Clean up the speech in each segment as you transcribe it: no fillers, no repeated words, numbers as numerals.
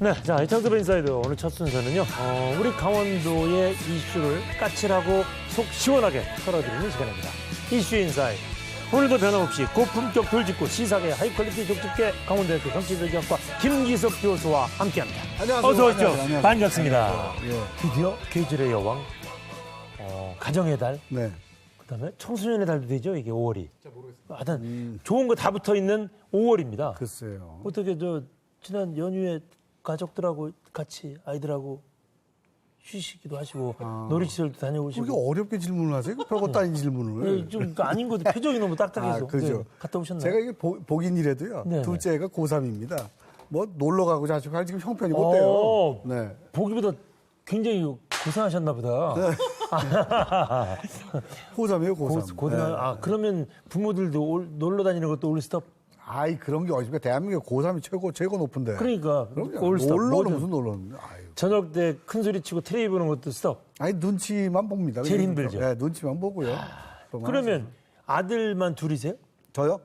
네, 자, 이창섭 인사이드 오늘 첫 순서는요. 우리 강원도의 이슈를 까칠하고 속 시원하게 털어드리는 시간입니다. 이슈 인사이드. 오늘도 변함없이 고품격 돌직구 시사계 하이퀄리티 족집계 강원도대학교 정치대학과 김기석 교수와 함께합니다. 안녕하세요. 어서 오십시오. 안녕하세요. 반갑습니다. 안녕하세요. 예. 드디어 계절의 여왕, 가정의 달, 네. 그다음에 청소년의 달도 되죠. 이게 5월이. 하여튼 좋은 거 다 붙어 있는 5월입니다. 글쎄요. 어떻게 지난 연휴에 가족들하고 같이 아이들하고 쉬시기도 하시고 놀이시설도 다녀오시고. 그렇게 어렵게 질문을 하세요? 별것도 아닌 질문을. 좀 그러니까 아닌 것도 표정이 너무 딱딱해서. 그죠. 네, 갔다 오셨나요? 제가 이게 복인이라도요. 네네. 둘째가 고3입니다. 뭐 놀러 가고 자주 갈 지금 형편이 못 돼요. 네. 보기보다 굉장히 고생하셨나 보다. 네. 고3이에요, 고3. 네. 그러면 부모들도 놀러 다니는 것도 올스톱? 아이, 그런 게 어디서 대한민국 고3이 최고 높은데. 그러니까 그럼요. 올스톱. 놀러는 무슨 놀러는. 아유. 저녁 때 큰 소리 치고 텔레비 보는 것도 스톱. 아니, 눈치만 봅니다. 제일 힘들죠. 네, 눈치만 보고요. 그러면 아들만 둘이세요? 저요?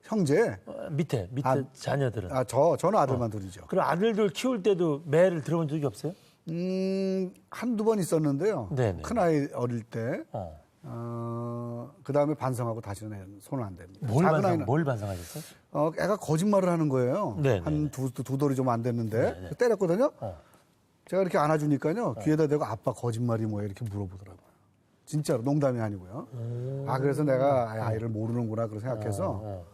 형제. 밑에 자녀들은. 저는 아들만 둘이죠. 그럼 아들들 키울 때도 매를 들어본 적이 없어요? 한두 번 있었는데요. 네네. 큰아이 어릴 때. 그 다음에 반성하고 다시는 손을 안 댑니다. 뭘 반성하셨어요? 애가 거짓말을 하는 거예요. 네네. 한 두 돌이 좀 안 됐는데 때렸거든요. 제가 이렇게 안아주니까요. 귀에다 대고 아빠 거짓말이 뭐야 이렇게 물어보더라고요. 진짜로 농담이 아니고요. 그래서 내가 아이를 모르는구나 그렇게 생각해서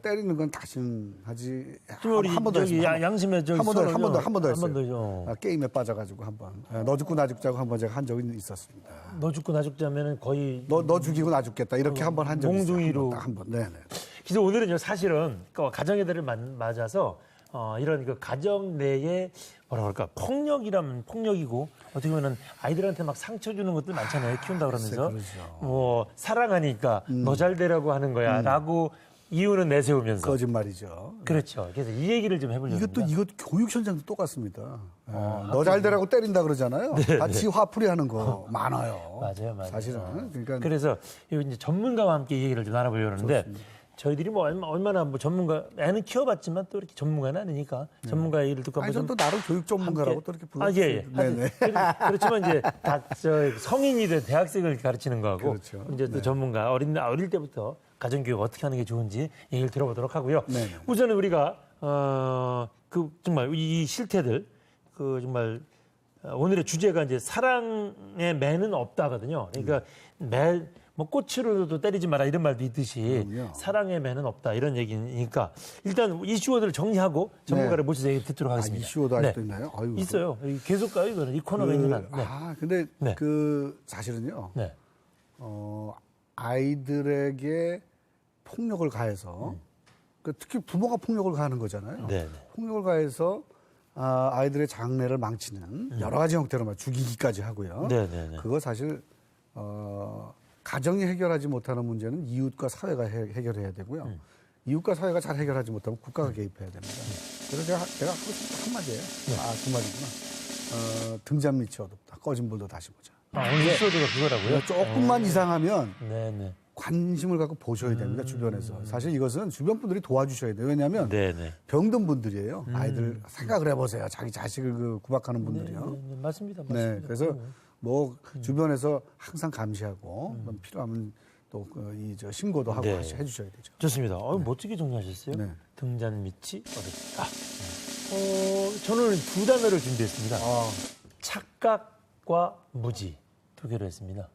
때리는 건 다시는 하지 한 번 더 했습니다. 양심에 한 번 더 했어요. 더 게임에 빠져가지고 한 번. 너 죽고 나 죽자고 한 번 제가 한 적이 있었습니다. 너 죽고 나 죽자면은 거의 너 죽이고 나 죽겠다 이렇게 한 번 한 적이 있어요. 몽둥이로. 한 번. 네네. 그래서 오늘은요 사실은 가정의 달을 맞아서 이런 그 가정 내에 뭐라 그럴까 폭력이라면 폭력이고 어떻게 보면은 아이들한테 막 상처 주는 것들 많잖아요. 키운다 그러면서 그렇죠. 뭐 사랑하니까 너 잘 되라고 하는 거야라고 이유는 내세우면서 거짓말이죠. 그렇죠. 그래서 이 얘기를 좀 해보려고 합니다. 이것 교육 현장도 똑같습니다. 너 잘 되라고 때린다 그러잖아요. 같이 화풀이 하는 거 많아요. 맞아요. 사실은. 그러니까 그래서 이제 전문가와 함께 이 얘기를 좀 나눠보려고 하는데 좋습니다. 저희들이 뭐 얼마나 뭐 전문가 애는 키워봤지만 또 이렇게 전문가는 아니니까 전문가 얘기를 듣고 아니, 한번 저는 또 나름 교육 전문가라고 또 이렇게 불러주세요. 예. 네네. 그렇지만 이제 성인이 된 대학생을 가르치는 거하고 그렇죠. 이제 또 전문가 어릴 때부터 가정교육 어떻게 하는 게 좋은지 얘기를 들어보도록 하고요. 네네. 우선은 우리가 정말 이 실태들 정말 오늘의 주제가 이제 사랑의 매는 없다거든요. 그러니까 뭐 꽃으로도 때리지 마라 이런 말도 있듯이 그럼요. 사랑의 매는 없다 이런 얘기니까 일단 이슈어들을 정리하고 전문가를 모셔서 얘기 듣도록 하겠습니다. 이슈도 아직도 있나요? 아유, 있어요. 계속 가요 이거는 이 코너가 있는 한. 네. 근데 네. 사실은요. 네. 아이들에게 폭력을 가해서 특히 부모가 폭력을 가하는 거잖아요. 네. 폭력을 가해서 아이들의 장래를 망치는 여러 가지 형태로 죽이기까지 하고요. 네. 그거 사실 가정이 해결하지 못하는 문제는 이웃과 사회가 해결해야 되고요. 이웃과 사회가 잘 해결하지 못하면 국가가 개입해야 됩니다. 그래서 제가 하고 싶은 한마디예요. 그 말이구나. 등잔 밑이 어둡다. 꺼진 불도 다시 보자. 오늘 이슈어드가 그거라고요? 조금만 이상하면 네. 관심을 갖고 보셔야 됩니다. 주변에서. 사실 이것은 주변 분들이 도와주셔야 돼요. 왜냐하면 네. 병든 분들이에요. 아이들 생각을 해보세요. 자기 자식을 구박하는 분들이요. 네. 맞습니다. 네, 그래서 뭐 주변에서 항상 감시하고 필요하면 또 저 신고도 하고 해주셔야 되죠. 좋습니다. 멋지게 정리하셨어요. 네. 등잔 밑이 어렵다. 저는 두 단어를 준비했습니다. 착각과 무지 두 개로 했습니다.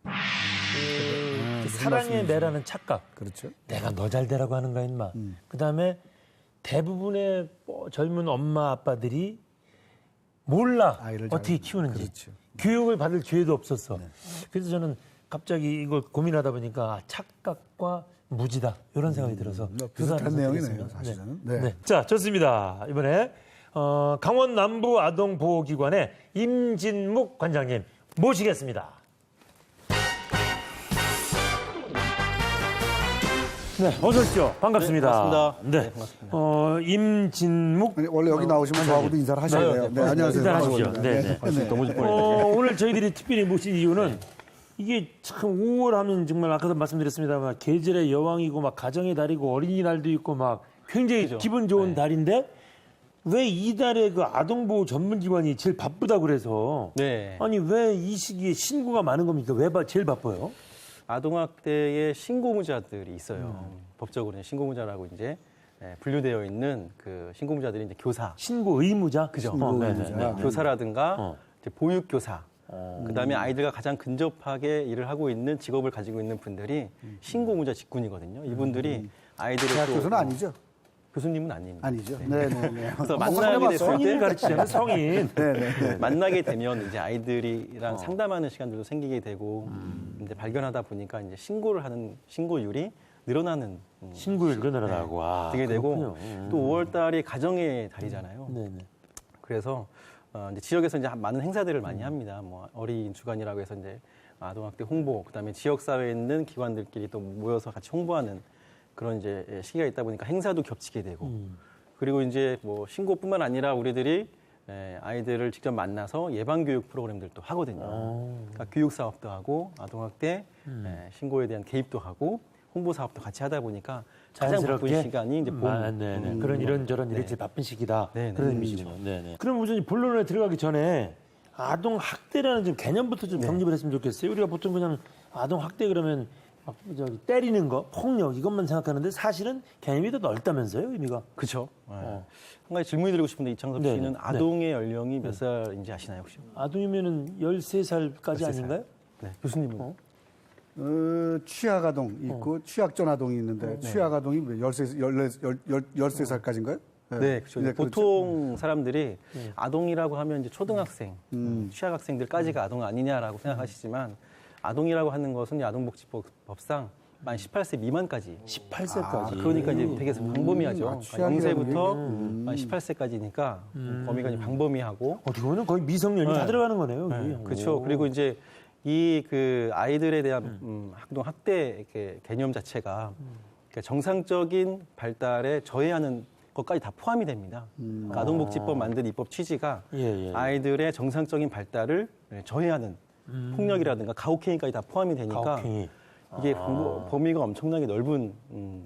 사랑의 매라는 착각. 그렇죠. 내가 너 잘 되라고 하는 거야 임마. 그다음에 대부분의 젊은 엄마 아빠들이 몰라 아이를 어떻게 잘- 키우는지. 그렇죠. 교육을 받을 기회도 없었어. 그래서 저는 갑자기 이걸 고민하다 보니까 착각과 무지다 이런 생각이 들어서 비슷한 내용이네요, 선택했습니다. 사실은. 네. 네. 자, 좋습니다. 이번에 강원 남부 아동보호기관의 임진묵 관장님 모시겠습니다. 네, 어서 오십시오. 반갑습니다. 네, 반갑습니다. 네. 네, 반갑습니다. 임진묵. 아니, 원래 여기 나오시면 저하고도 인사를 하셔야 돼요. 네, 안녕하세요. 일단 하십시오. 반갑습니다. 네. 너무 질 뻔했네. 오늘 저희들이 특별히 모신 이유는 이게 참 5월 하면 정말 아까도 말씀드렸습니다만 계절의 여왕이고 막 가정의 달이고 어린이날도 있고 막 굉장히 기분 좋은 달인데 왜 이달에 그 아동보호 전문기관이 제일 바쁘다고 그래서 네. 아니 왜 이 시기에 신고가 많은 겁니까? 왜 제일 바빠요? 아동학대의 신고무자들이 있어요. 법적으로는 신고무자라고 이제 분류되어 있는 그 신고무자들이 이제 교사, 신고 의무자? 그죠? 신고 의무자. 네. 교사라든가 어. 이제 보육교사, 그다음에 아이들과 가장 근접하게 일을 하고 있는 직업을 가지고 있는 분들이 신고무자 직군이거든요. 이분들이 아이들을 대학 또 교수는 아니죠? 교수님은 아닙니다. 아니죠. 네네네. 그래서 만나게 됐을 성인을 때 가르치잖아요, 성인. 네네. 만나게 되면 이제 아이들이랑 상담하는 시간들도 생기게 되고 이제 발견하다 보니까 이제 신고를 하는 신고율이 늘어나는 신고율도 늘어나고. 와, 되게 되고 그렇군요. 또 5월달이 가정의 달이잖아요. 네네. 그래서 이제 지역에서 이제 많은 행사들을 많이 합니다. 뭐 어린 주간이라고 해서 이제 아동학대 홍보, 그다음에 지역 사회에 있는 기관들끼리 또 모여서 같이 홍보하는 그런 이제 시기가 있다 보니까 행사도 겹치게 되고 그리고 이제 뭐 신고뿐만 아니라 우리들이 아이들을 직접 만나서 예방 교육 프로그램들도 하거든요. 그러니까 교육 사업도 하고 아동학대 신고에 대한 개입도 하고 홍보 사업도 같이 하다 보니까 가장 바쁜 시간이 이제 봄. 네네. 그런 이런저런 일이 제일 바쁜 시기다. 네네. 그런 의미시군요. 네네. 그럼 우선 본론에 들어가기 전에 아동 학대라는 좀 개념부터 좀 정립을 했으면 좋겠어요. 우리가 보통 그냥 아동 학대 그러면 막 저기 때리는 거, 폭력 이것만 생각하는데 사실은 개념이 더 넓다면서요, 의미가? 그렇죠. 한 가지 질문이 드리고 싶은데 이창섭 네네. 씨는 아동의 연령이 몇 살인지 아시나요 혹시? 아동이면은 13살까지 13살. 아닌가요? 네. 교수님은? 취약아동 있고 취약전 아동이 있는데 취약아동이 13살까지인가요? 네, 그렇죠. 네, 보통 사람들이 아동이라고 하면 이제 초등학생, 취약학생들까지가 아동 아니냐라고 생각하시지만 아동이라고 하는 것은 이 아동복지법상 만 18세 미만까지. 18세까지. 그러니까 이제 되게 광범위하죠. 그러니까 취약이라는 0세부터 만 18세까지니까 범위가 이제 광범위하고. 어떻게 보면 거의 미성년이 다 네. 들어가는 거네요. 네, 여기. 그렇죠. 오. 그리고 이제 이 그 아이들에 대한 학동 학대 이렇게 개념 자체가 그러니까 정상적인 발달에 저해하는 것까지 다 포함이 됩니다. 그러니까 아동복지법 만든 입법 취지가 예. 아이들의 정상적인 발달을 저해하는 폭력이라든가 가혹행위까지 다 포함이 되니까 가혹행위. 이게 범위가 엄청나게 넓은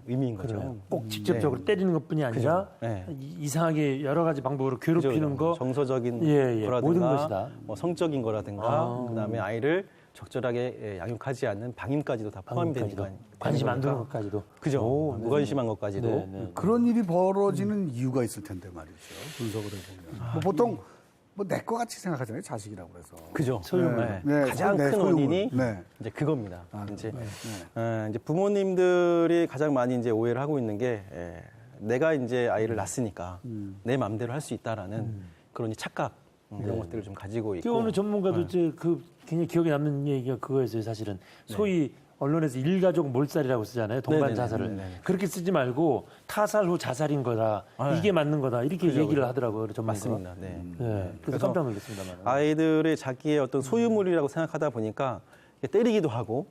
의미인 거죠. 그러네요. 꼭 직접적으로 때리는 것뿐이 아니라 네. 이상하게 여러 가지 방법으로 괴롭히는 거. 정서적인 예. 거라든가 모든 것이다. 뭐 성적인 거라든가 그다음에 아이를 적절하게 양육하지 않는 방임까지도 다 포함이 되니까 관심 안 두는 것까지도. 그죠. 오, 무관심한 것까지도 네. 그런 일이 벌어지는 이유가 있을 텐데 말이죠. 분석을 해보면. 뭐 보통 뭐 내 거 같이 생각하잖아요. 자식이라고 그래서. 그죠. 소유물. 네. 네, 가장 내 큰 소유물. 원인이 네. 이제 그겁니다. 이제, 네. 이제 부모님들이 가장 많이 이제 오해를 하고 있는 게 내가 이제 아이를 낳았으니까 내 마음대로 할 수 있다라는 그런 이 착각 이런 것들을 좀 가지고 있고. 어느 전문가도 이제 그 굉장히 기억에 남는 얘기가 그거였어요. 사실은 소위 언론에서 일가족 몰살이라고 쓰잖아요. 동반 네네네. 자살을. 네네. 그렇게 쓰지 말고 타살 후 자살인 거다. 이게 맞는 거다. 이렇게 그죠, 얘기를 그죠. 하더라고요. 전문가가. 맞습니다. 네. 네. 그래서 그래서 깜짝 놀랐습니다만. 아이들의 자기의 어떤 소유물이라고 생각하다 보니까 때리기도 하고,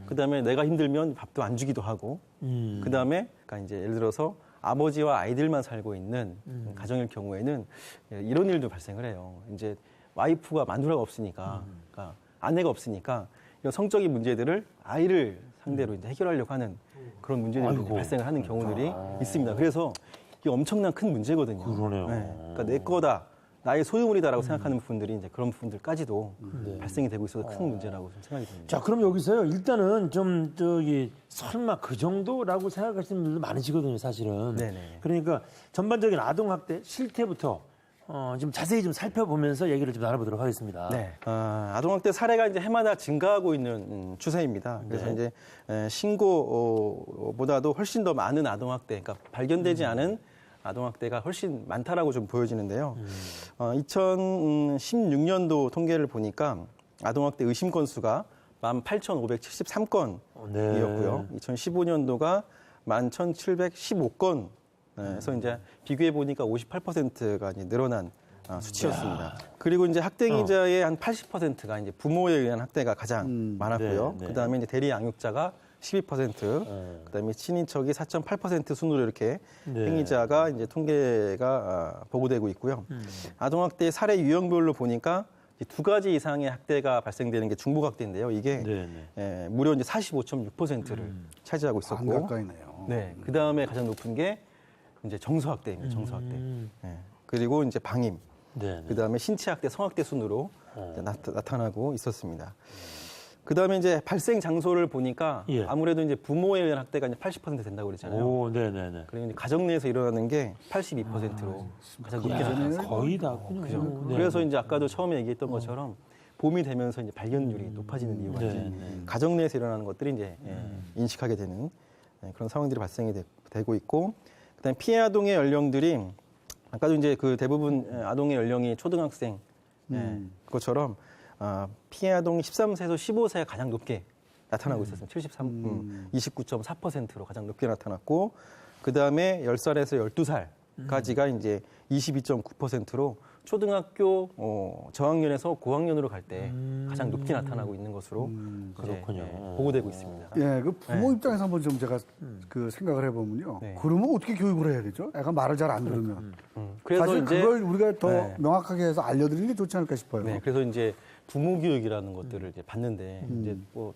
그 다음에 내가 힘들면 밥도 안 주기도 하고, 그 다음에 그러니까 이제 예를 들어서 아버지와 아이들만 살고 있는 가정일 경우에는 이런 일도 발생을 해요. 이제 와이프가 마누라가 없으니까, 그러니까 아내가 없으니까 이런 성적인 문제들을 아이를 상대로 이제 해결하려고 하는 그런 문제들이 이제 발생을 하는 경우들이 있습니다. 그래서 이게 엄청난 큰 문제거든요. 그러네요. 그러니까 내 거다. 나의 소유물이다라고 생각하는 부분들이 이제 그런 부분들까지도 발생이 되고 있어서 큰 문제라고 좀 생각이 듭니다. 자, 그럼 여기서요. 일단은 좀 저기 설마 그 정도라고 생각하시는 분들도 많으시거든요, 사실은. 네네. 그러니까 전반적인 아동 학대 실태부터 좀 자세히 좀 살펴보면서 얘기를 좀 나눠보도록 하겠습니다. 네. 아동학대 사례가 이제 해마다 증가하고 있는 추세입니다. 그래서 이제 신고보다도 훨씬 더 많은 아동학대, 그러니까 발견되지 않은 아동학대가 훨씬 많다라고 좀 보여지는데요. 2016년도 통계를 보니까 아동학대 의심 건수가 18,573건이었고요. 네. 2015년도가 11,715건. 그래서 이제 비교해 보니까 58%가 이제 늘어난 수치였습니다. 그리고 이제 학대기자의 한 80%가 이제 부모에 의한 학대가 가장 많았고요. 네. 그다음에 이제 대리 양육자가 12%, 그다음에 친인척이 4.8% 순으로 이렇게 행위자가 이제 통계가 보고되고 있고요. 아동학대 사례 유형별로 보니까 이제 두 가지 이상의 학대가 발생되는 게 중복학대인데요. 이게 무려 이제 45.6%를 차지하고 있었고, 반 가까이네요. 네, 그 다음에 가장 높은 게 이제 정서학대입니다. 정서학대. 그리고 이제 방임, 네. 그다음에 신체학대, 성학대 순으로 이제 나타나고 있었습니다. 그다음에 이제 발생 장소를 보니까 예. 아무래도 이제 부모에 의한 학대가 이제 80% 된다고 그랬잖아요. 오, 네네네. 그리고 이제 가정 내에서 일어나는 게 82%로 가장 높게 나타났어요. 거의 다군요. 그죠? 네. 그래서 이제 아까도 처음에 얘기했던 것처럼 봄이 되면서 이제 발견율이 높아지는 이유가 이제 네. 가정 내에서 일어나는 것들이 이제 인식하게 되는 그런 상황들이 발생이 되고 있고, 그다음에 피해 아동의 연령들이 아까도 이제 그 대부분 아동의 연령이 초등학생 그것처럼 피해 아동이 13세에서 15세가 가장 높게 나타나고 있었습니다. 29.4%로 가장 높게 나타났고, 그 다음에 10살에서 12살까지가 이제 22.9%로 초등학교 저학년에서 고학년으로 갈 때 가장 높게 나타나고 있는 것으로 이제, 그렇군요. 보고되고 있습니다. 예, 그 부모 입장에서 한번 좀 제가 그 생각을 해보면요. 네. 그러면 어떻게 교육을 해야 되죠? 애가 말을 잘 안 들으면. 그래서 사실 이제 그걸 우리가 더 네. 명확하게 해서 알려드리는 게 좋지 않을까 싶어요. 네, 그래서 이제 부모 교육이라는 것들을 이제 봤는데 이제 뭐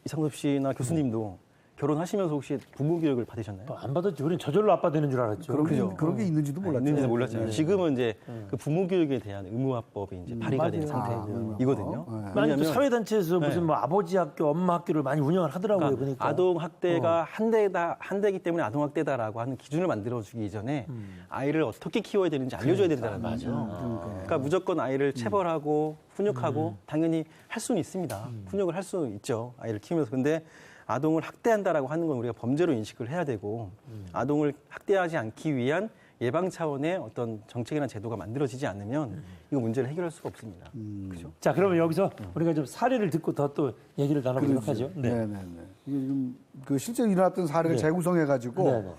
이상섭 씨나 교수님도 결혼하시면서 혹시 부모 교육을 받으셨나요? 안 받았지. 우리는 저절로 아빠 되는 줄 알았죠. 그런 게 있는지도 몰랐죠. 있는지도 몰랐잖아요. 지금은 이제 그 부모 교육에 대한 의무화법이 이제 발의가 된 맞아요. 상태이거든요. 많이 또 사회단체에서 네. 무슨 뭐 아버지 학교, 엄마 학교를 많이 운영을 하더라고요. 그러니까. 아동 학대가 한 대이기 때문에 아동 학대다라고 하는 기준을 만들어주기 이전에 아이를 어떻게 키워야 되는지 알려줘야 된다는 거죠. 그러니까 무조건 아이를 체벌하고 훈육하고 당연히 할 수는 있습니다. 훈육을 할 수 있죠. 아이를 키우면서. 근데 아동을 학대한다라고 하는 건 우리가 범죄로 인식을 해야 되고 아동을 학대하지 않기 위한 예방 차원의 어떤 정책이나 제도가 만들어지지 않으면 이거 문제를 해결할 수가 없습니다. 그죠? 자, 그러면 여기서 우리가 좀 사례를 듣고 더 또 얘기를 나눠보도록 그렇죠. 하죠. 네, 네, 네. 이게 지금 그 실제로 일어났던 사례를 재구성해가지고 네, 네.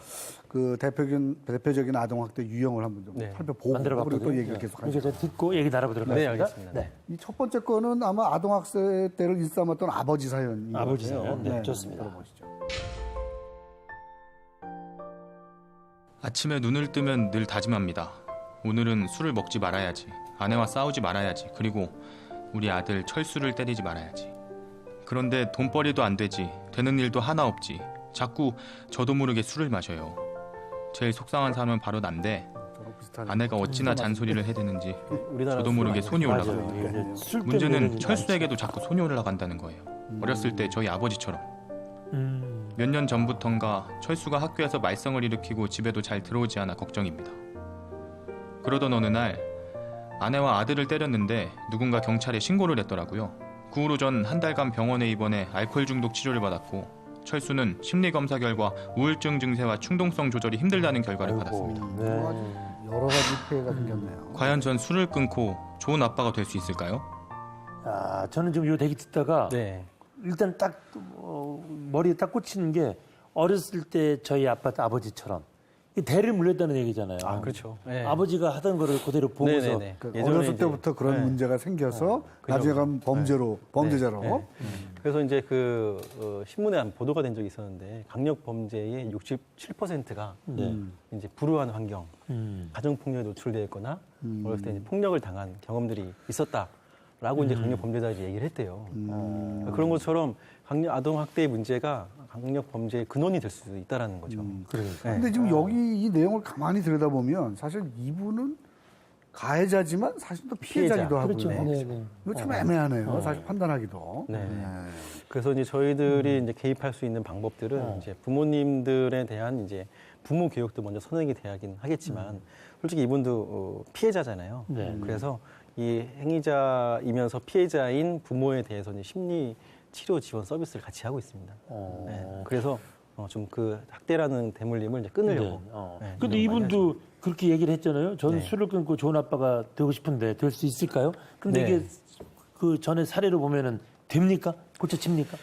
그 대표적인 아동학대 유형을 한번 좀 네. 살펴보고 만들어봤거든요. 그리고 또 얘기를 계속 그러니까 하죠. 저 듣고 얘기 나눠보도록 네, 하겠습니다. 알겠습니다. 네. 이 첫 번째 거는 아마 아동학대 때를 일삼았던 아버지 사연이 아버지 사연. 네, 좋습니다. 들어보시죠. 아침에 눈을 뜨면 늘 다짐합니다. 오늘은 술을 먹지 말아야지. 아내와 싸우지 말아야지. 그리고 우리 아들 철수를 때리지 말아야지. 그런데 돈벌이도 안 되지. 되는 일도 하나 없지. 자꾸 저도 모르게 술을 마셔요. 제일 속상한 사람은 바로 난데 저랑 비슷하네. 아내가 어찌나 잔소리를 해대는지 우리나라 저도 모르게 손이 맞아요. 올라갑니다. 이게 이제 술 때문에 문제는 이러지 철수에게도 자꾸 손이 올라간다는 거예요. 어렸을 때 저희 아버지처럼. 몇 년 전부턴가 철수가 학교에서 말썽을 일으키고 집에도 잘 들어오지 않아 걱정입니다. 그러던 어느 날 아내와 아들을 때렸는데 누군가 경찰에 신고를 했더라고요. 그 후로 전 한 달간 병원에 입원해 알코올 중독 치료를 받았고 철수는 심리검사 결과 우울증 증세와 충동성 조절이 힘들다는 결과를 받았습니다. 여러 가지, 여러 가지 피해가 생겼네요. 과연 전 술을 끊고 좋은 아빠가 될 수 있을까요? 아, 저는 지금 요 얘기 듣다가 네. 일단 딱 머리에 딱 꽂히는 게 어렸을 때 저희 아버지처럼 이 대를 물렸다는 얘기잖아요. 아, 그렇죠. 네. 아버지가 하던 거를 그대로 보고서 네네네. 그러니까 예전에 어렸을 이제- 때부터 그런 네. 문제가 생겨서 그죠. 나중에 가면 범죄자로 네. 그래서 이제 그 신문에 한 보도가 된 적이 있었는데 강력 범죄의 67%가 이제 불우한 환경, 가정 폭력에 노출되어 있거나 어렸을 때 이제 폭력을 당한 경험들이 있었다라고 이제 강력 범죄자들이 얘기를 했대요. 그러니까 그런 것처럼 강력 아동 학대의 문제가 강력 범죄의 근원이 될 수 있다라는 거죠. 그러니까. 근데 지금 여기 이 내용을 가만히 들여다보면 사실 이분은 가해자지만 사실 또 피해자기도 하고요. 그렇죠. 네, 네. 이거 참 애매하네요. 사실 판단하기도. 네. 그래서 이제 저희들이 이제 개입할 수 있는 방법들은 이제 부모님들에 대한 이제 부모 교육도 먼저 선행이 돼야긴 하겠지만 솔직히 이분도 피해자잖아요. 네. 그래서 이 행위자이면서 피해자인 부모에 대해서 이제 심리 치료 지원 서비스를 같이 하고 있습니다. 네. 그래서 좀 그 학대라는 대물림을 이제 끊으려고. 네, 근데 노력 많이 이분도 그렇게 얘기를 했잖아요. 저는 네. 술을 끊고 좋은 아빠가 되고 싶은데 될 수 있을까요? 근데 네. 이게 그 전에 사례로 보면은 됩니까? 고쳐집니까?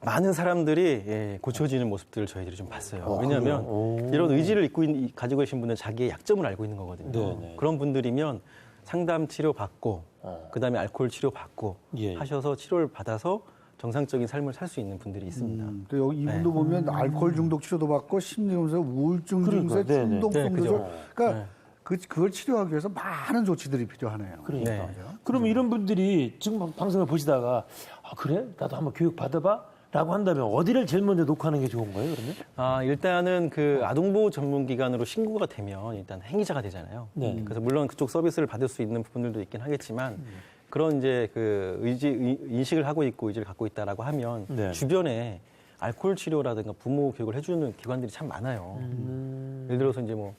많은 사람들이 고쳐지는 모습들을 저희들이 좀 봤어요. 왜냐하면 그래요? 이런 의지를 가지고 계신 분은 자기의 약점을 알고 있는 거거든요. 네네. 그런 분들이면 상담 치료 받고 그다음에 알코올 치료 받고 예. 하셔서 치료를 받아서 정상적인 삶을 살 수 있는 분들이 있습니다. 또 여기 이분도 보면 알코올 중독 치료도 받고 심리검사, 우울증 그러니까, 증세, 네네. 충동성 네, 그죠. 조절. 그러니까 네. 그걸 치료하기 위해서 많은 조치들이 필요하네요. 그러니까. 네. 그러면 이런 분들이 지금 방송을 보시다가 아 그래? 나도 한번 교육 받아봐? 라고 한다면 어디를 제일 먼저 녹화하는 게 좋은 거예요, 그러면? 일단은 그 아동보호 전문기관으로 신고가 되면 일단 행위자가 되잖아요. 네. 그래서 물론 그쪽 서비스를 받을 수 있는 부분들도 있긴 하겠지만 그런 이제 그 인식을 하고 있고 의지를 갖고 있다라고 하면 네. 주변에 알코올 치료라든가 부모 교육을 해주는 기관들이 참 많아요. 예를 들어서 이제 뭐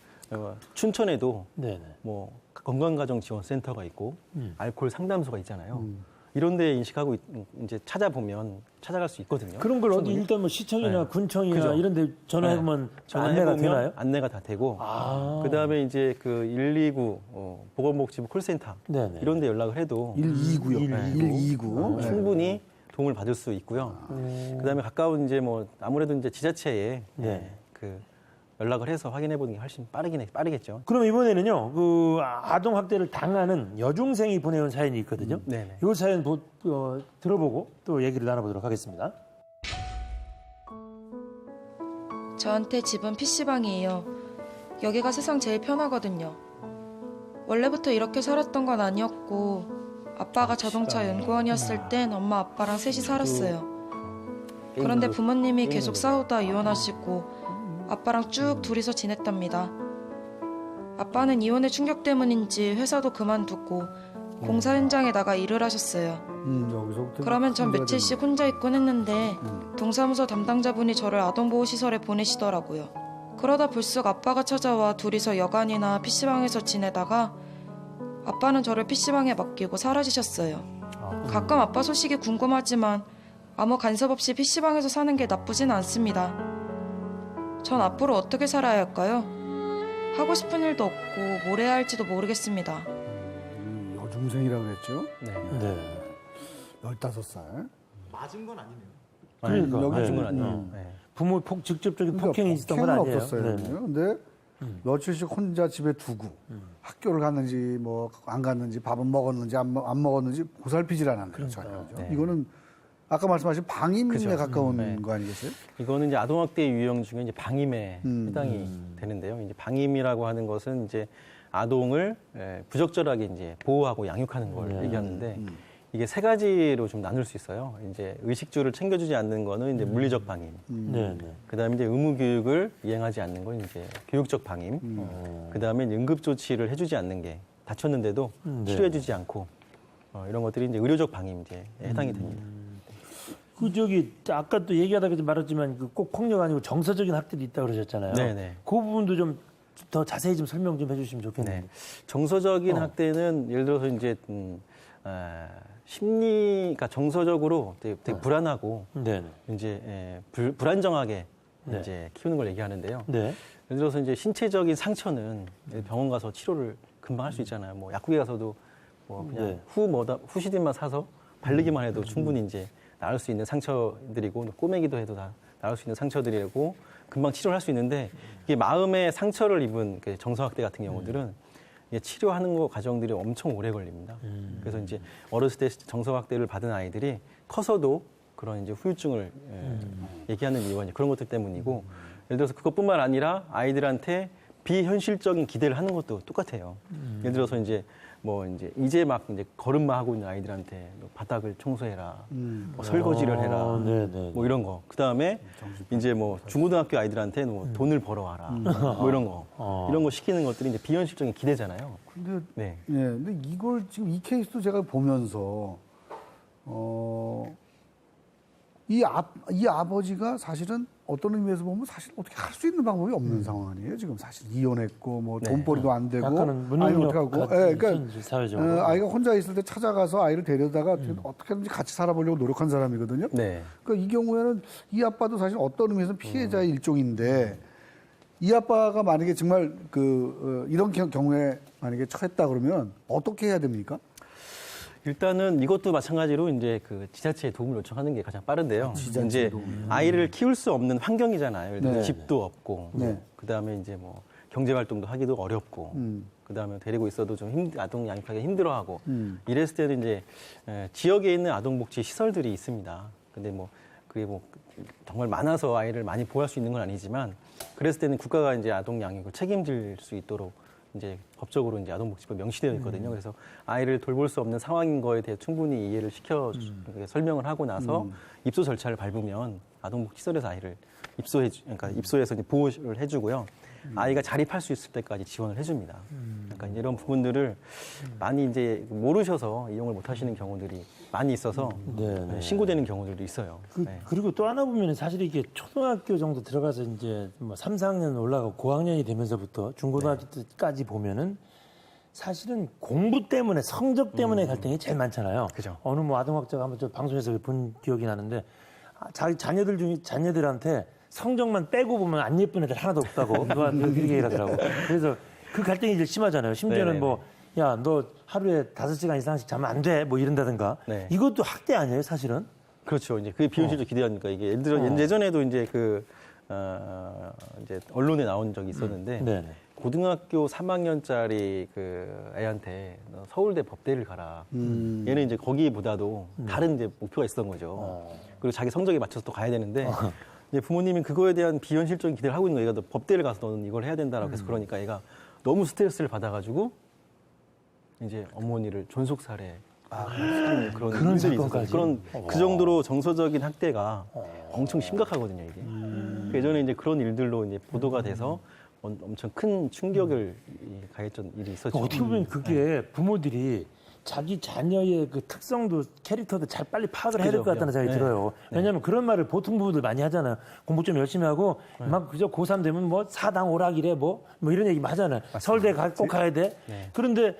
춘천에도 네네. 뭐 건강가정지원센터가 있고 알코올 상담소가 있잖아요. 음. 이런데 인식하고 이제 찾아보면 찾아갈 수 있거든요. 그런 걸 어디 충분히. 일단 뭐 시청이나 네. 군청이나 그죠. 이런 데 전화해보면 안내가 전화해보면 되나요? 안내가 다 되고 아. 그다음에 이제 그 129 보건복지부 콜센터 네네. 이런 데 연락을 해도 129요. 129. 충분히 도움을 받을 수 있고요. 그다음에 가까운 이제 뭐 아무래도 이제 지자체에 네. 그 연락을 해서 확인해 보는 게 훨씬 빠르겠죠. 그럼 이번에는요, 그 아동 학대를 당하는 여중생이 보내온 사연이 있거든요. 네네. 이 사연 들어보고 또 얘기를 나눠보도록 하겠습니다. 저한테 집은 PC방이에요. 여기가 세상 제일 편하거든요. 원래부터 이렇게 살았던 건 아니었고 아빠가 자동차 연구원이었을 땐 엄마 아빠랑 셋이 살았어요. 그런데 부모님이 계속 싸우다 이혼하시고 아빠랑 쭉 둘이서 지냈답니다. 아빠는 이혼의 충격 때문인지 회사도 그만두고 공사 현장에 나가 일을 하셨어요. 여기서부터 그러면 전 문제가 며칠씩 혼자 있곤 했는데 동사무소 담당자분이 저를 아동보호시설에 보내시더라고요. 그러다 불쑥 아빠가 찾아와 둘이서 여간이나 PC방에서 지내다가 아빠는 저를 PC방에 맡기고 사라지셨어요. 가끔 아빠 소식이 궁금하지만 아무 간섭 없이 PC방에서 사는 게 나쁘진 않습니다. 전 앞으로 어떻게 살아야 할까요? 하고 싶은 일도 없고 뭘 해야 할지도 모르겠습니다. 여중생이라고 그랬죠? 네. 네. 15살. 그러니까. 여기 맞은 지금, 건 아니에요. 네. 부모 직접적인 폭행이 있었던 건 폭행은 아니에요. 없었어요. 네네. 근데 며칠씩 혼자 집에 두고 학교를 갔는지 뭐 안 갔는지 밥은 먹었는지 안 먹었는지 보살피질 않았네요. 전혀. 네. 이거는 아까 말씀하신 방임에 그죠. 가까운 네. 거 아니겠어요? 이거는 이제 아동학대 유형 중에 이제 방임에 해당이 되는데요. 이제 방임이라고 하는 것은 이제 아동을 부적절하게 이제 보호하고 양육하는 걸 얘기하는데 이게 세 가지로 좀 나눌 수 있어요. 이제 의식주를 챙겨주지 않는 거는 이제 물리적 방임. 네네. 그다음에 이제 의무 교육을 이행하지 않는 건 이제 교육적 방임. 그다음에 이제 응급 조치를 해주지 않는 게 다쳤는데도 네. 치료해주지 않고 이런 것들이 이제 의료적 방임죄에 해당이 됩니다. 아까 또 얘기하다가 좀 말했지만 꼭 폭력 아니고 정서적인 학대도 있다고 그러셨잖아요. 네네. 그 부분도 좀 더 자세히 좀 설명 좀 해주시면 좋겠네요. 네. 정서적인 학대는 예를 들어서 이제 심리가 정서적으로 되게 불안하고 네네. 이제 불안정하게 네. 이제 키우는 걸 얘기하는데요. 네. 예를 들어서 이제 신체적인 상처는 병원 가서 치료를 금방 할 수 있잖아요. 뭐 약국에 가서도 뭐 그냥 네. 후시딘만 사서 바르기만 해도 충분히 이제 나을 수 있는 상처들이고 꼬매기도 해도 다 나을 수 있는 상처들이고 금방 치료를 할 수 있는데 이게 마음의 상처를 입은 그 정서학대 같은 경우들은 이게 치료하는 거 과정들이 엄청 오래 걸립니다. 그래서 이제 어렸을 때 정서학대를 받은 아이들이 커서도 그런 이제 후유증을 얘기하는 이유가 이제 그런 것들 때문이고 예를 들어서 그것뿐만 아니라 아이들한테 비현실적인 기대를 하는 것도 똑같아요. 예를 들어서 이제 막 이제 걸음마 하고 있는 아이들한테 뭐 바닥을 청소해라, 뭐 설거지를 해라, 네네. 뭐 이런 거. 그 다음에 이제 뭐 중고등학교 아이들한테 뭐 돈을 벌어와라, 뭐 이런 거. 이런 거 시키는 것들이 이제 비현실적인 기대잖아요. 근데 네. 예, 근데 이걸 지금 이 케이스도 제가 보면서 이 아버지가 사실은 어떤 의미에서 보면 사실 어떻게 할 수 있는 방법이 없는 상황 아니에요. 지금 사실 이혼했고 뭐 네. 돈벌이도 안 되고 약간은 아이 무능력 어떻게 하고 같은 그러니까 사회적으로. 아이가 혼자 있을 때 찾아가서 아이를 데려다가 어떻게든지 같이 살아보려고 노력한 사람이거든요. 네. 그러니까 이 경우에는 이 아빠도 사실 어떤 의미에서 피해자의 일종인데 이 아빠가 만약에 정말 이런 경우에 만약에 처했다 그러면 어떻게 해야 됩니까? 일단은 이것도 마찬가지로 이제 그 지자체에 도움을 요청하는 게 가장 빠른데요. 지자체 이제 도움. 아이를 키울 수 없는 환경이잖아요. 예를 들어 네. 집도 없고, 네. 그다음에 이제 뭐 경제 활동도 하기도 어렵고, 그다음에 데리고 있어도 좀 아동 양육하기 힘들어하고, 이랬을 때는 이제 지역에 있는 아동복지 시설들이 있습니다. 근데 뭐 그게 뭐 정말 많아서 아이를 많이 보호할 수 있는 건 아니지만, 그랬을 때는 국가가 이제 아동 양육을 책임질 수 있도록 이제 법적으로 이제 아동복지법 명시되어 있거든요. 그래서 아이를 돌볼 수 없는 상황인 거에 대해 충분히 이해를 시켜 설명을 하고 나서 입소 절차를 밟으면 아동복지시설에서 아이를 그러니까 입소해서 이제 보호를 해주고요. 아이가 자립할 수 있을 때까지 지원을 해줍니다. 그러니까 이런 부분들을 많이 이제 모르셔서 이용을 못 하시는 경우들이 많이 있어서 신고되는 경우들도 있어요. 네. 그리고 또 하나 보면 사실 이게 초등학교 정도 들어가서 이제 뭐 3, 4학년 올라가고 고학년이 되면서부터 중고등학교 때까지 보면은 사실은 공부 때문에 성적 때문에 갈등이 제일 많잖아요. 그죠. 어느 뭐 아동학자가 한번 저 방송에서 본 기억이 나는데 자기 자녀들 중에 자녀들한테 성적만 빼고 보면 안 예쁜 애들 하나도 없다고 누가 그렇게 얘기하더라고. 그래서 그 갈등이 제일 심하잖아요. 심지어는 네네네. 뭐 야, 너 하루에 5시간 이상씩 자면 안 돼. 뭐 이런다든가. 네. 이것도 학대 아니에요, 사실은? 그렇죠. 이제 그 비현실적 기대하니까 이게 예를 들어 예전에도 이제 이제 언론에 나온 적이 있었는데 네네. 고등학교 3학년짜리 그 애한테 너 서울대 법대를 가라. 얘는 이제 거기보다도 다른 이제 목표가 있었던 거죠. 그리고 자기 성적에 맞춰서 또 가야 되는데 이제 부모님이 그거에 대한 비현실적인 기대를 하고 있는 거예요. 너 법대를 가서 너는 이걸 해야 된다라고 해서 그러니까 얘가 너무 스트레스를 받아가지고 이제 어머니를 존속 살해. 그런 일들이 있었어요. 그 정도로 정서적인 학대가 엄청 심각하거든요, 이게. 예전에 이제 그런 일들로 이제 보도가 돼서 엄청 큰 충격을 가했던 일이 있었죠. 어떻게 보면 그게 부모들이 자기 자녀의 그 특성도 캐릭터도 잘 빨리 파악을 해야 될 것 같다는 생각이 들어요. 왜냐하면 그런 말을 보통 부모들 많이 하잖아요. 공부 좀 열심히 하고 막 그저 고3 되면 뭐 사당 오락이래 뭐 이런 얘기 하잖아요. 서울대 꼭 가야 돼. 그런데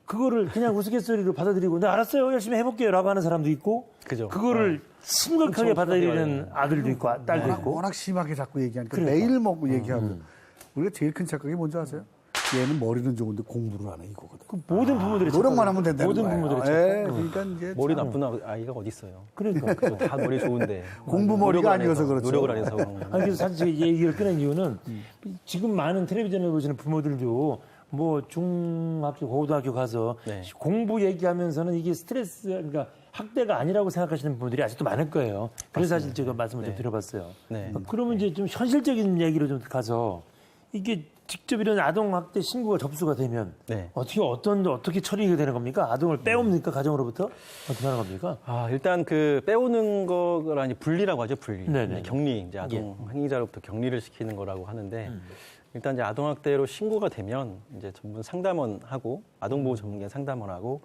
그거를 그냥 우스갯소리로 받아들이고 네 알았어요 열심히 해볼게요 라고 하는 사람도 있고 그죠. 그거를 심각하게 받아들이는 아들도 있고 딸도 있고 워낙 심하게 자꾸 얘기하니까 매일 먹고 얘기하고 우리가 제일 큰 착각이 뭔지 아세요? 얘는 머리는 좋은데 공부를 안 해 이거거든. 그 모든 부모들이 노력만 하면 된다는 모든 거예요. 부모들이 그러니까 이제 머리 참 나쁜 아이가 어디 있어요? 그러니까 다 머리 좋은데 공부 노력을 머리가 안 해서, 아니어서 그렇죠. 노력을 안 해서 그런 거예요. 아니, 그래서 사실 제가 이 얘기를 꺼낸 이유는 지금 많은 텔레비전을 보시는 부모들도 뭐 중학교, 고등학교 가서 네. 공부 얘기하면서는 이게 스트레스, 그러니까 학대가 아니라고 생각하시는 분들이 아직도 많을 거예요. 그래서 사실 제가 말씀을 좀 드려봤어요. 네. 그러면 이제 좀 현실적인 얘기로 좀 가서 이게 직접 이런 아동 학대 신고가 접수가 되면 네. 어떻게 처리가 되는 겁니까? 아동을 빼옵니까? 가정으로부터? 어떻게 하는 겁니까? 일단 그 빼오는 거를 아니 분리라고 하죠, 분리. 네네. 격리, 이제 아동 행위자로부터 격리를 시키는 거라고 하는데 일단 이제 아동학대로 신고가 되면 이제 전문 상담원하고 아동보호 전문기관 상담원하고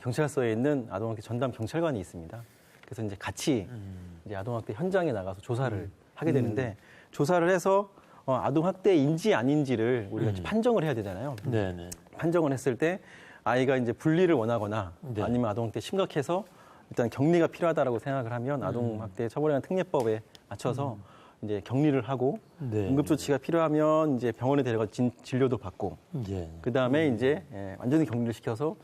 경찰서에 있는 아동학대 전담 경찰관이 있습니다. 그래서 이제 같이 이제 아동학대 현장에 나가서 조사를 하게 되는데 조사를 해서 아동학대인지 아닌지를 우리가 이제 판정을 해야 되잖아요. 네네. 판정을 했을 때 아이가 이제 분리를 원하거나 네. 아니면 아동학대 심각해서 일단 격리가 필요하다라고 생각을 하면 아동학대 처벌에 관한 특례법에 맞춰서 이제 격리를 하고 네. 응급조치가 필요하면 이제 병원에 데려가 진료도 받고 예. 그 다음에 이제 완전히 격리를 시켜서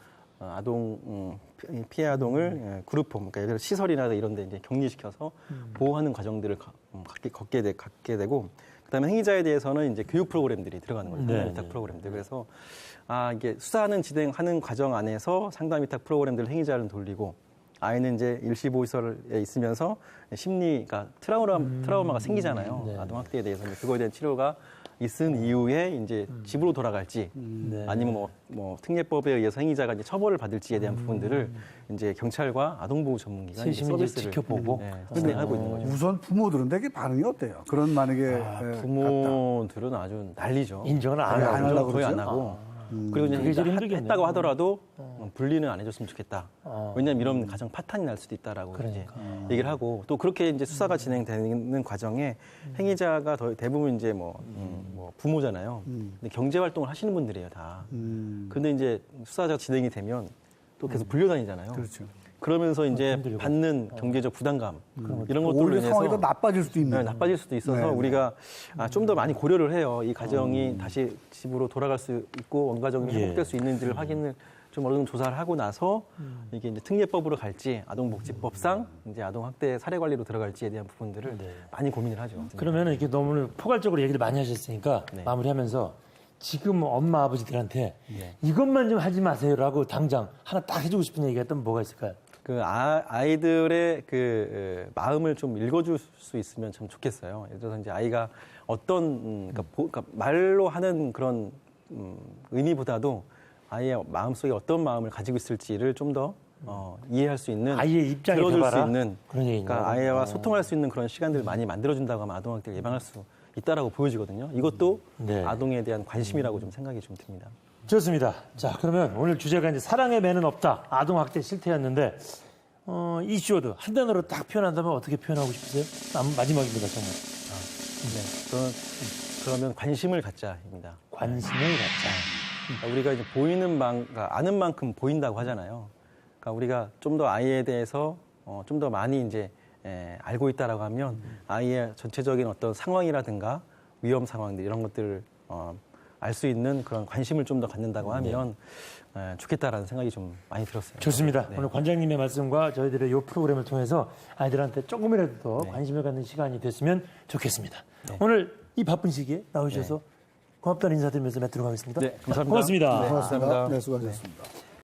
피해 아동을 그룹홈, 그러니까 예를 들어 시설이나 이런 데 이제 격리시켜서 보호하는 과정들을 갖게 되고 그다음에 행위자에 대해서는 이제 교육 프로그램들이 들어가는 거죠. 상담 위탁 프로그램들. 그래서 이게 수사는 진행하는 과정 안에서 상담 위탁 프로그램들 행위자를 돌리고 아이는 이제 일시보호시설에 있으면서 심리가 트라우마가 생기잖아요. 네. 아동학대에 대해서 그거에 대한 치료가 있은 이후에 이제 집으로 돌아갈지 네. 아니면 뭐 특례법에 의해서 행위자가 이제 처벌을 받을지에 대한 부분들을 이제 경찰과 아동보호 전문기관이 세심히 이제 지켜보고. 진행하고 있는 거죠. 우선 부모들은 되게 반응이 어때요? 그런 만약에 부모들은 아주 난리죠. 인정을 안 거의 안 하고. 하려고 거의 안 그러죠? 하고. 그리고 이제 그게 제일 힘들겠네요. 했다고 하더라도 분리는 안 해줬으면 좋겠다. 왜냐하면 이런 음. 가정 파탄이 날 수도 있다라고 그러니까. 이제 얘기를 하고 또 그렇게 이제 수사가 진행되는 과정에 행위자가 대부분 이제 뭐 부모잖아요. 근데 경제 활동을 하시는 분들이에요 다. 근데 이제 수사가 진행이 되면 또 계속 불려다니잖아요. 그렇죠. 그러면서 이제 힘들고. 받는 경제적 부담감 이런 것들로 오히려 인해서 상황이 더 나빠질 수도 있는. 네, 나빠질 수도 있어서 네, 네. 우리가 좀 더 많이 고려를 해요. 이 가정이 다시 집으로 돌아갈 수 있고 원가정이 예. 회복될 수 있는지를 확인을 좀 어느 정도 조사를 하고 나서 이게 이제 특례법으로 갈지 아동복지법상 이제 아동학대 사례관리로 들어갈지에 대한 부분들을 많이 고민을 하죠. 그러면 이렇게 너무 포괄적으로 얘기를 많이 하셨으니까 네. 마무리하면서 지금 엄마 아버지들한테 이것만 좀 하지 마세요라고 당장 하나 딱 해주고 싶은 얘기가 또 뭐가 있을까요? 그 아이들의 그 마음을 좀 읽어줄 수 있으면 참 좋겠어요. 예를 들어서 이제 아이가 어떤 그러니까 말로 하는 그런 의미보다도 아이의 마음속에 어떤 마음을 가지고 있을지를 좀 더 이해할 수 있는, 아이의 입장에 들어줄 수 들어가라? 있는, 그런 얘기인가요? 그러니까 아이와 소통할 수 있는 그런 시간들을 많이 만들어준다고 하면 아동학대를 예방할 수 있다라고 보여지거든요. 이것도 네. 아동에 대한 관심이라고 좀 생각이 좀 듭니다. 좋습니다. 자, 그러면 오늘 주제가 이제 사랑의 매는 없다. 아동학대 실태였는데, 이슈워드 한 단어로 딱 표현한다면 어떻게 표현하고 싶으세요? 마지막입니다, 정말. 네, 그러면 관심을 갖자입니다. 관심을 갖자. 그러니까 우리가 이제 그러니까 아는 만큼 보인다고 하잖아요. 그러니까 우리가 좀 더 아이에 대해서 좀 더 많이 이제 알고 있다라고 하면 아이의 전체적인 어떤 상황이라든가 위험 상황들 이런 것들을 알 수 있는 그런 관심을 좀 더 갖는다고 하면 좋겠다라는 생각이 좀 많이 들었어요. 좋습니다. 네. 오늘 관장님의 말씀과 저희들의 이 프로그램을 통해서 아이들한테 조금이라도 더 네. 관심을 갖는 시간이 됐으면 좋겠습니다. 네. 오늘 이 바쁜 시기에 나오셔서 고맙다는 인사드리면서 맺도록 하겠습니다. 네, 감사합니다. 고맙습니다. 네, 고맙습니다. 감사합니다. 네, 수고하셨습니다.